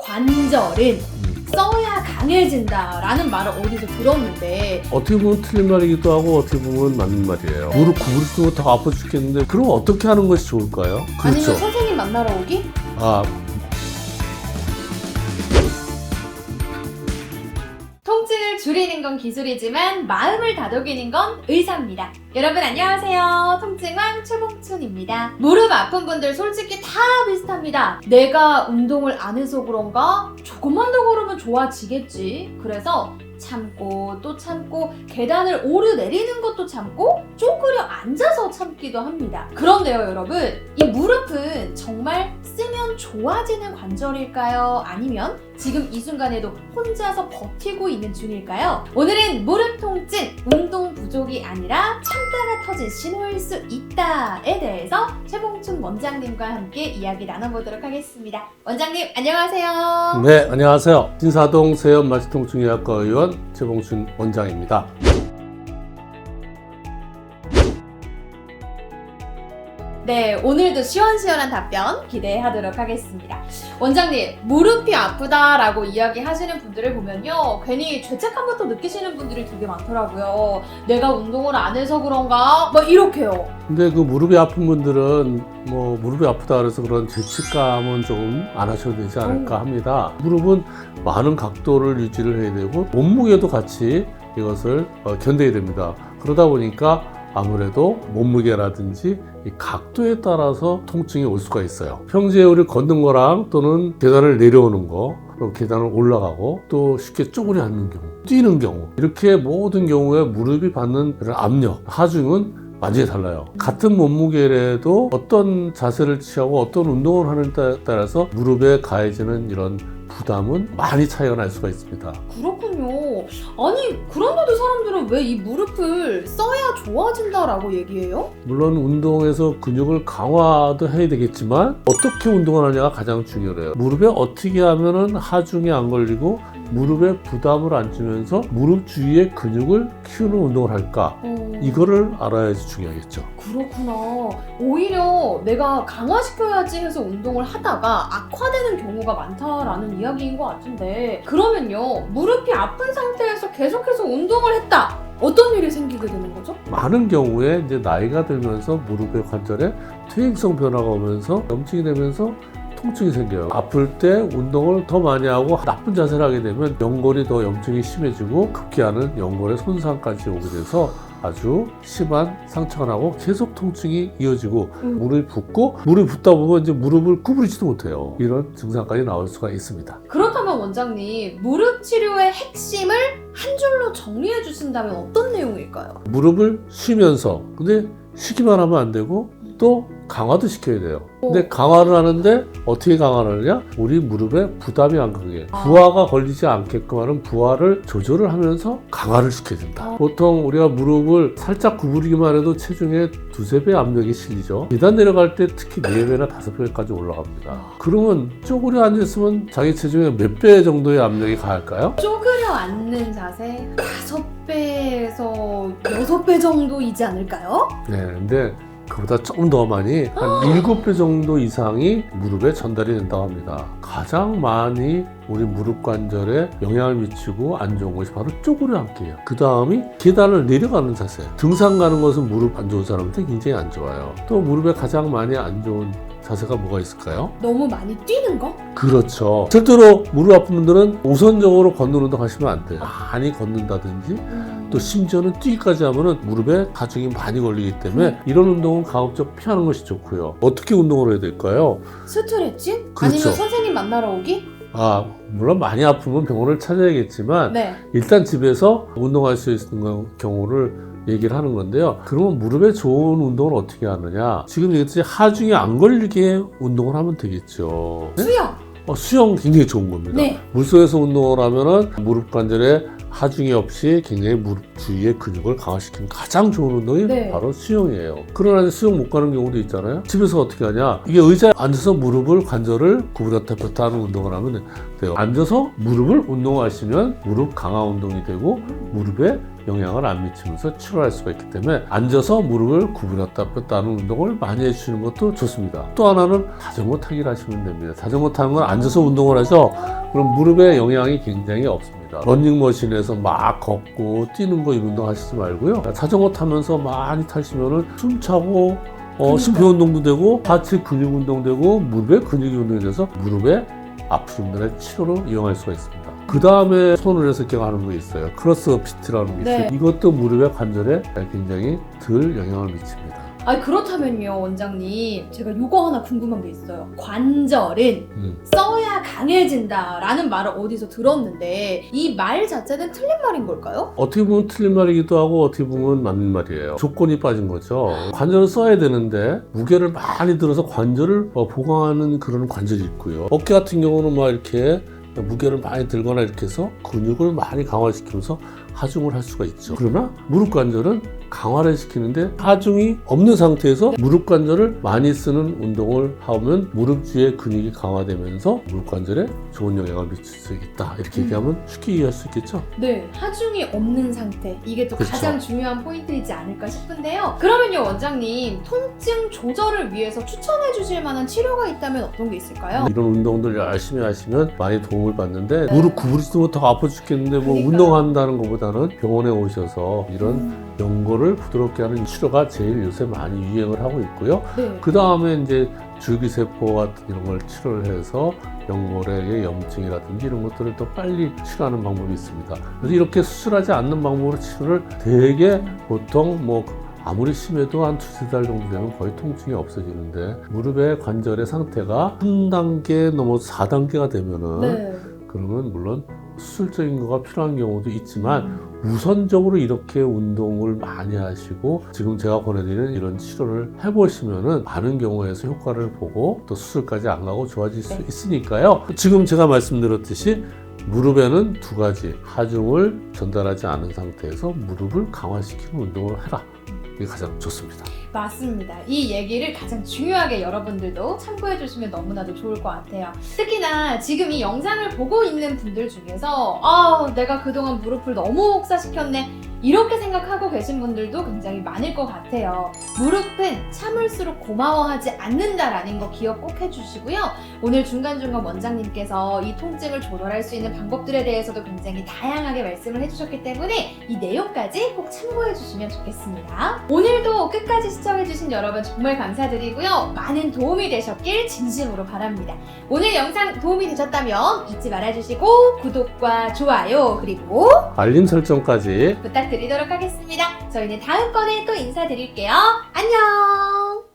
관절은 써야 강해진다라는 말을 어디서 들었는데 어떻게 보면 틀린 말이기도 하고 어떻게 보면 맞는 말이에요. 무릎 구부리고 더 아파 죽겠는데 그럼 어떻게 하는 것이 좋을까요? 아니면 선생님 만나러 오기? 아, 통증을 줄이는 건 기술이지만 마음을 다독이는 건 의사입니다. 여러분 안녕하세요. 통증왕 최봉춘입니다. 무릎 아픈 분들 솔직히 다 비슷합니다. 내가 운동을 안 해서 그런가? 조금만 더 걸으면 좋아지겠지. 그래서 참고 또 참고 계단을 오르내리는 것도 참고 쪼그려 앉아서 참기도 합니다. 그런데요 여러분, 이 무릎은 정말 쓰면 좋아지는 관절일까요? 아니면 지금 이 순간에도 혼자서 버티고 있는 중일까요? 오늘은 무릎 통증, 운동 부족이 아니라 참다가 터진 신호일 수 있다에 대해서 최봉춘 원장님과 함께 이야기 나눠보도록 하겠습니다. 원장님 안녕하세요. 네, 안녕하세요. 신사동 세연마취통증의학과 의원 최봉춘 원장입니다. 네, 오늘도 시원시원한 답변 기대하도록 하겠습니다. 원장님, 무릎이 아프다라고 이야기하시는 분들을 보면요, 괜히 죄책감부터 느끼시는 분들이 되게 많더라고요. 내가 운동을 안 해서 그런가? 막 이렇게요. 근데 그 무릎이 아픈 분들은 뭐 무릎이 아프다 그래서 그런 죄책감은 조금 안 하셔도 되지 않을까 합니다. 무릎은 많은 각도를 유지를 해야 되고 몸무게도 같이 이것을 견뎌야 됩니다. 그러다 보니까 아무래도 몸무게라든지 이 각도에 따라서 통증이 올 수가 있어요. 평소에 우리 걷는 거랑 또는 계단을 내려오는 거, 또 계단을 올라가고 또 쉽게 쪼그려 앉는 경우, 뛰는 경우, 이렇게 모든 경우에 무릎이 받는 그런 압력, 하중은 완전히 달라요. 같은 몸무게라도 어떤 자세를 취하고 어떤 운동을 하는지에 따라서 무릎에 가해지는 이런 부담은 많이 차이가 날 수가 있습니다. 그렇군요. 아니, 그런데도 사람들은 왜 이 무릎을 써야 좋아진다라고 얘기해요? 물론 운동에서 근육을 강화도 해야 되겠지만 어떻게 운동을 하냐가 가장 중요해요. 무릎에 어떻게 하면은 하중이 안 걸리고 무릎에 부담을 안 주면서 무릎 주위의 근육을 키우는 운동을 할까? 이거를 알아야지 중요하겠죠. 그렇구나. 오히려 내가 강화시켜야지 해서 운동을 하다가 악화되는 경우가 많다라는 이야기인 것 같은데, 그러면요, 무릎이 아픈 상태에서 계속해서 운동을 했다. 어떤 일이 생기게 되는 거죠? 많은 경우에 이제 나이가 들면서 무릎의 관절에 퇴행성 변화가 오면서 염증이 되면서 통증이 생겨요. 아플 때 운동을 더 많이 하고 나쁜 자세를 하게 되면 연골이 더 염증이 심해지고 급기야는 연골의 손상까지 오게 돼서 아주 심한 상처가 나고 계속 통증이 이어지고 무릎이 붓고 무릎이 붓다 보면 이제 무릎을 구부리지도 못해요. 이런 증상까지 나올 수가 있습니다. 그렇다면 원장님, 무릎 치료의 핵심을 한 줄로 정리해 주신다면 어떤 내용일까요? 무릎을 쉬면서, 근데 쉬기만 하면 안 되고 또 강화도 시켜야 돼요. 근데 강화를 하는데 어떻게 강화를 하느냐? 우리 무릎에 부담이 안 가게, 부하가 걸리지 않게끔 하는 부하를 조절을 하면서 강화를 시켜야 된다. 보통 우리가 무릎을 살짝 구부리기만 해도 체중의 2~3배 압력이 실리죠. 계단 내려갈 때 특히 4배나 5배까지 올라갑니다. 그러면 쪼그려 앉았으면 자기 체중의 몇 배 정도의 압력이 가할까요? 쪼그려 앉는 자세 5배에서 6배 정도이지 않을까요? 네, 근데 그보다 조금 더 많이 한 7배 정도 이상이 무릎에 전달이 된다고 합니다. 가장 많이 우리 무릎 관절에 영향을 미치고 안 좋은 것이 바로 쪼그려 앉기예요. 그 다음이 계단을 내려가는 자세. 등산 가는 것은 무릎 안 좋은 사람한테 굉장히 안 좋아요. 또 무릎에 가장 많이 안 좋은 자세가 뭐가 있을까요? 너무 많이 뛰는 거? 그렇죠. 절대로 무릎 아픈 분들은 우선적으로 걷는 운동 하시면 안 돼요. 많이 걷는다든지 또 심지어는 뛰기까지 하면은 무릎에 가중이 많이 걸리기 때문에 이런 운동은 가급적 피하는 것이 좋고요. 어떻게 운동을 해야 될까요? 스트레칭? 그렇죠. 아니면 선생님 만나러 오기? 물론 많이 아프면 병원을 찾아야겠지만 네. 일단 집에서 운동할 수 있는 경우를 얘기를 하는 건데요. 그러면 무릎에 좋은 운동을 어떻게 하느냐? 지금 얘기했듯이 하중이 안 걸리게 운동을 하면 되겠죠. 수영! 수영 굉장히 좋은 겁니다. 네. 물속에서 운동을 하면은 무릎 관절에 하중이 없이 굉장히 무릎 주위의 근육을 강화시키는 가장 좋은 운동이 네. 바로 수영이에요. 그러나 수영 못 가는 경우도 있잖아요. 집에서 어떻게 하냐? 이게 의자에 앉아서 무릎을 관절을 구부렸다 폈다 하는 운동을 하면 돼요. 앉아서 무릎을 운동하시면 무릎 강화 운동이 되고 무릎에 영향을 안 미치면서 치료할 수가 있기 때문에 앉아서 무릎을 구부렸다 폈다 하는 운동을 많이 해주시는 것도 좋습니다. 또 하나는 자전거 타기를 하시면 됩니다. 자전거 타는 건 앉아서 운동을 해서 그럼 무릎에 영향이 굉장히 없습니다. 러닝머신에서 막 걷고 뛰는 거 이런 운동 하시지 말고요. 자전거 타면서 많이 타시면은 숨 차고 심폐 운동도 되고 하체 근육 운동 되고 무릎에 근육이 운동이 돼서 무릎에 아프분들의 치료로 이용할 수가 있습니다. 그 다음에 손을 해서 이렇게 하는 거 있어요. 크로스핏이라는 게 있어요. 네. 이것도 무릎의 관절에 굉장히 덜 영향을 미칩니다. 그렇다면요, 원장님. 제가 요거 하나 궁금한 게 있어요. 관절은 써야 강해진다라는 말을 어디서 들었는데 이 말 자체는 틀린 말인 걸까요? 어떻게 보면 틀린 말이기도 하고 어떻게 보면 맞는 말이에요. 조건이 빠진 거죠. 관절을 써야 되는데 무게를 많이 들어서 관절을 보강하는 그런 관절이 있고요. 어깨 같은 경우는 막 이렇게 무게를 많이 들거나 이렇게 해서 근육을 많이 강화시키면서 하중을 할 수가 있죠. 그러나 무릎 관절은 강화를 시키는데 하중이 없는 상태에서 무릎 관절을 많이 쓰는 운동을 하면 무릎 주의 근육이 강화되면서 무릎 관절에 좋은 영향을 미칠 수 있다. 이렇게 얘기하면 쉽게 이해할 수 있겠죠? 네, 하중이 없는 상태. 이게 또 그렇죠. 가장 중요한 포인트이지 않을까 싶은데요. 그러면요, 원장님. 통증 조절을 위해서 추천해 주실 만한 치료가 있다면 어떤 게 있을까요? 이런 운동들 열심히 하시면 많이 도움을 받는데 네. 무릎 구부리지도 더 아파 죽겠는데 뭐 그러니까요. 운동한다는 것보다는 병원에 오셔서 이런 연골을 부드럽게 하는 치료가 제일 요새 많이 유행을 하고 있고요. 네. 그 다음에 이제 줄기세포 같은 이런 걸 치료를 해서 연골의 염증이라든지 이런 것들을 더 빨리 치료하는 방법이 있습니다. 그래서 이렇게 수술하지 않는 방법으로 치료를 되게 보통 아무리 심해도 한 2-3달 정도 되면 거의 통증이 없어지는데 무릎의 관절의 상태가 3단계 넘어서 4단계가 되면은 네. 그러면 물론 수술적인 거가 필요한 경우도 있지만 우선적으로 이렇게 운동을 많이 하시고 지금 제가 권해드리는 이런 치료를 해보시면은 많은 경우에서 효과를 보고 또 수술까지 안 가고 좋아질 수 있으니까요. 지금 제가 말씀드렸듯이 무릎에는 2가지 하중을 전달하지 않은 상태에서 무릎을 강화시키는 운동을 해라. 이게 가장 좋습니다. 맞습니다. 이 얘기를 가장 중요하게 여러분들도 참고해 주시면 너무나도 좋을 것 같아요. 특히나 지금 이 영상을 보고 있는 분들 중에서 내가 그동안 무릎을 너무 혹사시켰네 이렇게 생각하고 계신 분들도 굉장히 많을 것 같아요. 무릎은 참을수록 고마워하지 않는다라는 거 기억 꼭 해주시고요. 오늘 중간중간 원장님께서 이 통증을 조절할 수 있는 방법들에 대해서도 굉장히 다양하게 말씀을 해주셨기 때문에 이 내용까지 꼭 참고해 주시면 좋겠습니다. 오늘도 끝까지 시청해주신 여러분 정말 감사드리고요. 많은 도움이 되셨길 진심으로 바랍니다. 오늘 영상 도움이 되셨다면 잊지 말아주시고 구독과 좋아요 그리고 알림 설정까지 부탁드리도록 하겠습니다. 저희는 다음 건에 또 인사드릴게요. 안녕!